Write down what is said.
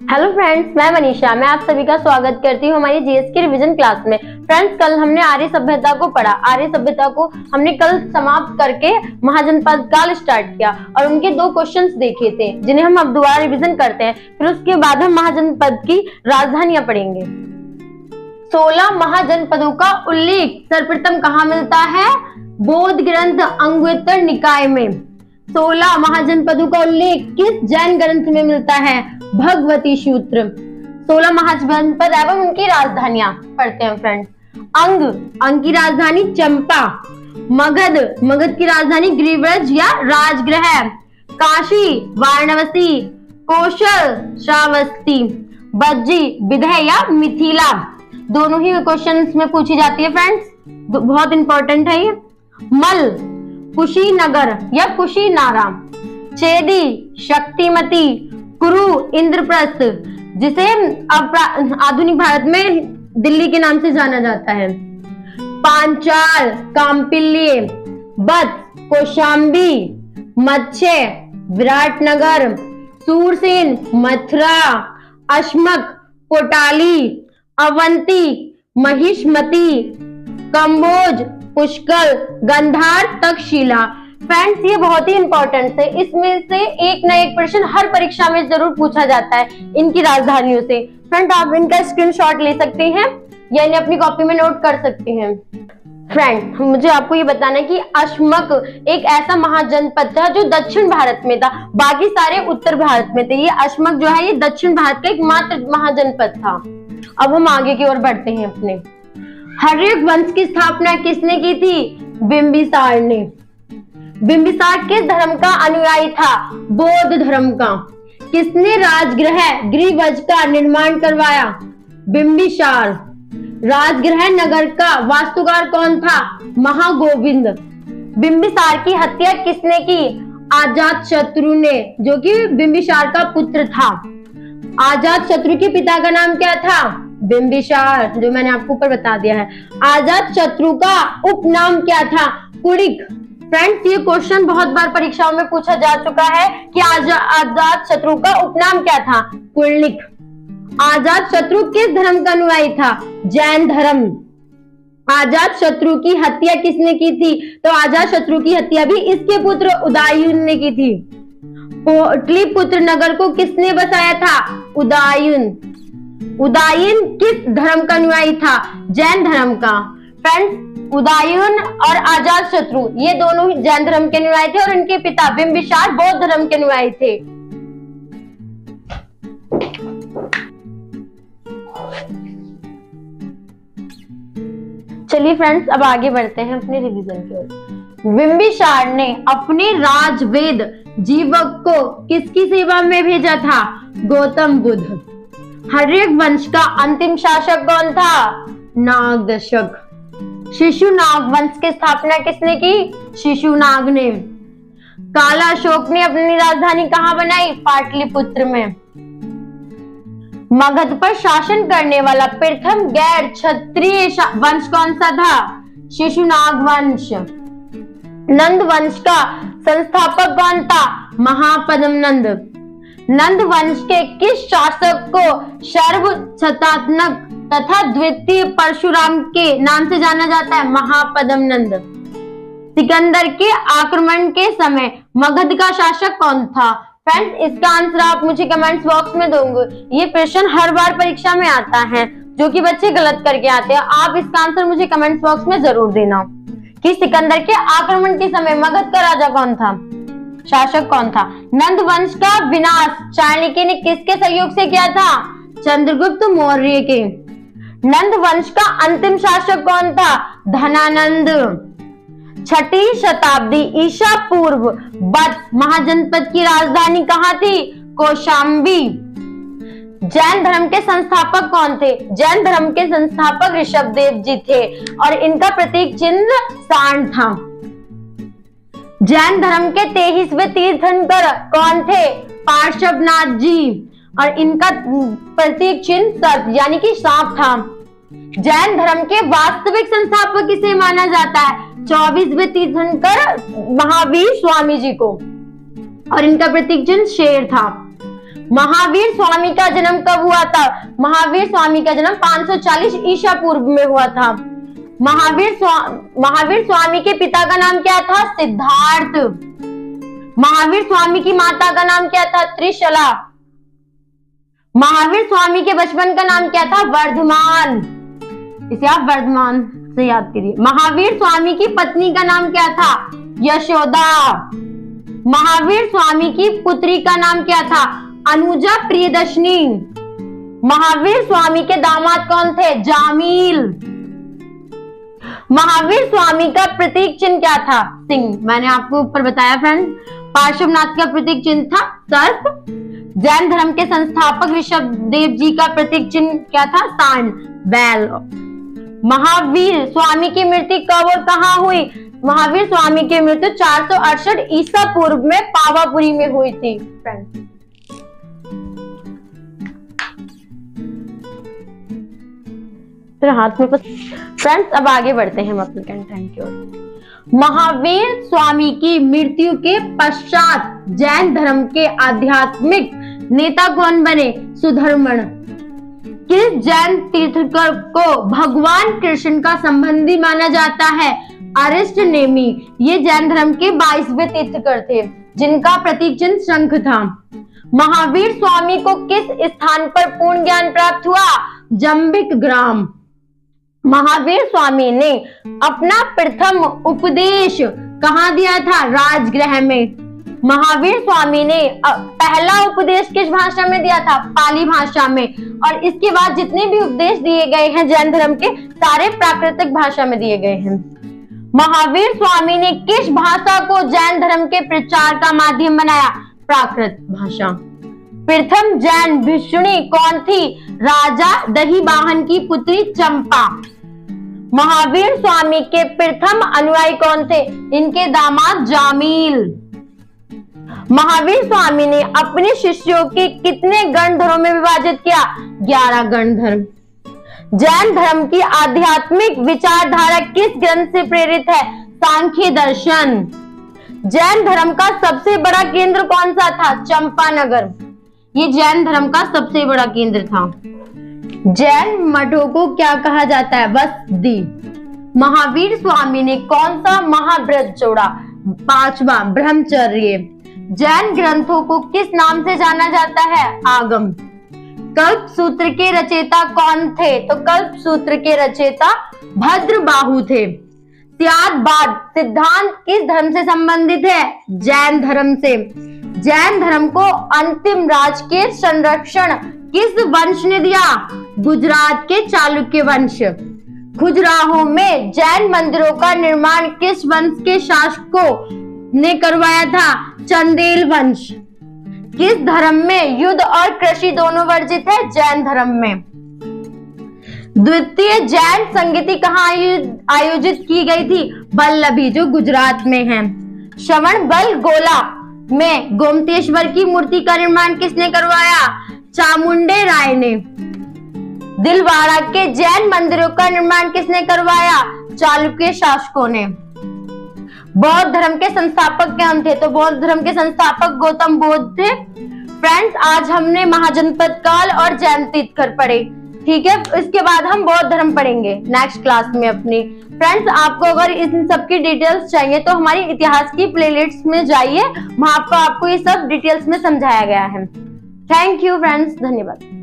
Hello friends, मैं मनीषा। मैं आप सभी का स्वागत करती हूँ हमारी जीएस की रिवीजन क्लास में। फ्रेंड्स, कल हमने आर्य सभ्यता को पढ़ा। आर्य सभ्यता को हमने कल समाप्त करके महाजनपद काल स्टार्ट किया और उनके 2 क्वेश्चंस देखे थे जिन्हें हम अब दोबारा रिवीजन करते हैं। फिर उसके बाद हम महाजनपद की राजधानियां पढ़ेंगे। 16 महाजनपदों का उल्लेख सर्वप्रथम कहाँ मिलता है? बौद्ध ग्रंथ अंगुत्तर निकाय में। 16 महाजनपदों का उल्लेख किस जैन ग्रंथ में मिलता है? भगवती सूत्र। 16 महाजनपद एवं उनकी राजधानियां पढ़ते हैं फ्रेंड्स। अंग की राजधानी चंपा। मगध की राजधानी गिरिव्रज या राजगृह। काशी वाराणसी। कौशल श्रावस्ती। बज्जी विदय या मिथिला। दोनों ही क्वेश्चंस में पूछी जाती है फ्रेंड्स, बहुत इंपॉर्टेंट है ये। मल कुशीनगर या कुशीनारा। चेदी शक्तिमती। कुरु इंद्रप्रस्थ, जिसे अब आधुनिक भारत में दिल्ली के नाम से जाना जाता है। पांचाल काम्पिल्य। बत्स कौशाम्बी। मत्स्य विराटनगर। सूरसेन मथुरा। अश्मक कोटाली। अवंती महिष्मती। कंबोज पुष्कर। गंधार तक्षशिला। फ्रेंड्स, ये बहुत ही इंपॉर्टेंट है। इसमें से एक न एक प्रश्न हर परीक्षा में जरूर पूछा जाता है इनकी राजधानियों से। फ्रेंड, आप इनका स्क्रीनशॉट ले सकते हैं या इन्हें अपनी कॉपी में नोट कर सकते हैं। फ्रेंड, मुझे आपको ये बताना है कि अश्मक एक ऐसा महाजनपद था जो दक्षिण भारत में था, बाकी सारे उत्तर भारत में थे। ये अश्मक जो है ये दक्षिण भारत का एकमात्र महाजनपद था। अब हम आगे की ओर बढ़ते हैं अपने। हर्यक वंश की स्थापना किसने की थी? बिंबिसार ने। बिंबिसार किस धर्म का अनुयायी था? बौद्ध धर्म का। किसने राजगृह गिरिव्रज का निर्माण करवाया? बिंबिसार। राजगृह नगर का वास्तुकार कौन था? महागोविंद। बिंबिसार की हत्या किसने की? अजातशत्रु ने, जो कि बिंबिसार का पुत्र था। अजातशत्रु के पिता का नाम क्या था? बिंबिसार, जो मैंने आपको ऊपर बता दिया है। अजातशत्रु का उपनाम क्या था? कुलिक। फ्रेंड्स, ये क्वेश्चन बहुत बार परीक्षाओं में पूछा जा चुका है कि अजातशत्रु का उपनाम क्या था? कुलिक। अजातशत्रु किस धर्म का अनुयायी था? जैन धर्म। अजातशत्रु की हत्या किसने की थी? तो अजातशत्रु की हत्या भी इसके पुत्र उदयन ने की थी। पाटलिपुत्र नगर को किसने बसाया था? उदयन। उदयन किस धर्म का अनुयायी था? जैन धर्म का। फ्रेंड्स, उदयन और अजातशत्रु ये दोनों ही जैन धर्म के अनुयायी थे और इनके पिता बिंबिसार बौद्ध धर्म के अनुयायी थे। चलिए फ्रेंड्स, अब आगे बढ़ते हैं अपने रिवीजन की ओर। बिंबिसार ने अपने राजवेद जीवक को किसकी सेवा में भेजा था? गौतम बुद्ध। हर्यक वंश का अंतिम शासक कौन था? नागदशक। शिशुनाग वंश की स्थापना किसने की? शिशुनाग ने। काला अशोक ने अपनी राजधानी कहां बनाई? पाटलिपुत्र में। मगध पर शासन करने वाला प्रथम गैर क्षत्रिय वंश कौन सा था? शिशुनाग वंश। नंद वंश का संस्थापक कौन था? महापद्म नंद। नंद वंश के किस शासक को सर्वशतात्मक तथा द्वितीय परशुराम के नाम से जाना जाता है? महापद्म नंद। सिकंदर के आक्रमण के समय मगध का शासक कौन था? फ्रेंड्स, इसका आंसर आप मुझे कमेंट्स बॉक्स में दोगे। ये प्रश्न हर बार परीक्षा में आता है जो कि बच्चे गलत करके आते हैं। आप इसका आंसर मुझे कमेंट्स बॉक्स में जरूर देना कि सिकंदर के आक्रमण के समय मगध का राजा कौन था, शासक कौन था। नंद वंश का विनाश चाणक्य ने किसके सहयोग से किया था? चंद्रगुप्त मौर्य के। नंद वंश का अंतिम शासक कौन था? धनानंद। 6ठी शताब्दी ईसा पूर्व बत्स महाजनपद की राजधानी कहाँ थी? कौशाम्बी। जैन धर्म के संस्थापक कौन थे? जैन धर्म के संस्थापक ऋषभदेव जी थे और इनका प्रतीक चिन्ह सांड था। जैन धर्म के 23वें तीर्थंकर कौन थे? पार्श्वनाथ जी और इनका प्रतीक चिन्ह सर्प यानी कि सांप था। जैन धर्म के वास्तविक संस्थापक किसे माना जाता है? 24वें तीर्थंकर महावीर स्वामी जी को और इनका प्रतीक चिन्ह शेर था। महावीर स्वामी का जन्म कब हुआ था? महावीर स्वामी का जन्म 540 ईसा पूर्व में हुआ था। महावीर स्वामी के पिता का नाम क्या था? सिद्धार्थ। महावीर स्वामी की माता का नाम क्या था? त्रिशला। महावीर स्वामी के बचपन का नाम क्या था? वर्धमान। इसे आप वर्धमान से याद करिए। महावीर स्वामी की पत्नी का नाम क्या था? यशोदा। महावीर स्वामी की पुत्री का नाम क्या था? अनुजा प्रियदर्शनी। महावीर स्वामी के दामाद कौन थे? जामील। महावीर स्वामी का प्रतीक चिन्ह क्या था? सिंह। मैंने आपको ऊपर बताया फ्रेंड। पार्श्वनाथ का प्रतीक चिन्ह था सर्प। जैन धर्म के संस्थापक ऋषभदेव जी का प्रतीक चिन्ह क्या था? सांड, बैल। महावीर स्वामी की मृत्यु कब और कहां हुई? महावीर स्वामी की मृत्यु 468 ईसा पूर्व में पावापुरी में हुई थी फ्रेंड। हाथ में फ्रेंड्स अब आगे बढ़ते हैं हम अपने कंटेंट की ओर। महावीर स्वामी की मृत्यु के पश्चात जैन धर्म के आध्यात्मिक नेता कौन बने? सुधर्मण। किस जैन तीर्थंकर को भगवान कृष्ण का संबंधी माना जाता है? अरिष्ट नेमी। ये जैन धर्म के 22वें तीर्थंकर थे जिनका प्रतीक चिन्ह शंख था। महावीर स्वामी को किस स्थान पर पूर्ण ज्ञान प्राप्त हुआ? जंबिक ग्राम। महावीर स्वामी ने अपना प्रथम उपदेश कहाँ दिया था? राजगृह में। महावीर स्वामी ने पहला उपदेश किस भाषा में दिया था? पाली भाषा में। और इसके बाद जितने भी उपदेश दिए गए हैं जैन धर्म के सारे प्राकृतिक भाषा में दिए गए हैं। महावीर स्वामी ने किस भाषा को जैन धर्म के प्रचार का माध्यम बनाया? प्राकृत भाषा। प्रथम जैन भिक्षुणी कौन थी? राजा दहीवाहन की पुत्री चंपा। महावीर स्वामी के प्रथम अनुयायी कौन थे? इनके दामाद जामील। महावीर स्वामी ने अपने शिष्यों के कितने गणधरों में विभाजित किया? 11 गणधर। जैन धर्म की आध्यात्मिक विचारधारा किस ग्रंथ से प्रेरित है? सांख्य दर्शन। जैन धर्म का सबसे बड़ा केंद्र कौन सा था? चंपानगर। ये जैन धर्म का सबसे बड़ा केंद्र था। जैन मठों को क्या कहा जाता है? बस्ती। महावीर स्वामी ने कौन सा महाव्रत जोड़ा? 5वां ब्रह्मचर्य। जैन ग्रंथों को किस नाम से जाना जाता है? आगम। कल्प सूत्र के रचयिता कौन थे? तो कल्प सूत्र के रचयिता भद्रबाहु थे। त्यागवाद सिद्धांत किस धर्म से संबंधित है? जैन धर्म से। जैन धर्म को अंतिम राज के संरक्षण किस वंश ने दिया? गुजरात के चालुक्य वंश। खजुराहो में जैन मंदिरों का निर्माण किस वंश के शासकों ने करवाया था? चंदेल वंश। किस धर्म में युद्ध और कृषि दोनों वर्जित है? जैन धर्म में। द्वितीय जैन संगीति कहाँ आयोजित की गई थी? बल्लभी, जो गुजरात में है। श्रवण बल गोला में गोमतेश्वर की मूर्ति का निर्माण किसने करवाया? चामुंडे राय ने। दिलवाड़ा के जैन मंदिरों का निर्माण किसने करवाया? चालुक्य शासकों ने। बौद्ध धर्म के संस्थापक कौन थे? तो बौद्ध धर्म के संस्थापक गौतम बुद्ध थे। फ्रेंड्स आज हमने महाजनपद काल और जैन तीर्थंकर पढ़े, ठीक है। इसके बाद हम बौद्ध धर्म पढ़ेंगे नेक्स्ट क्लास में अपनी। फ्रेंड्स आपको अगर इन सब की डिटेल्स चाहिए तो हमारी इतिहास की प्लेलिस्ट में जाइए, वहां पर आपको ये सब डिटेल्स में समझाया गया है। थैंक यू फ्रेंड्स, धन्यवाद।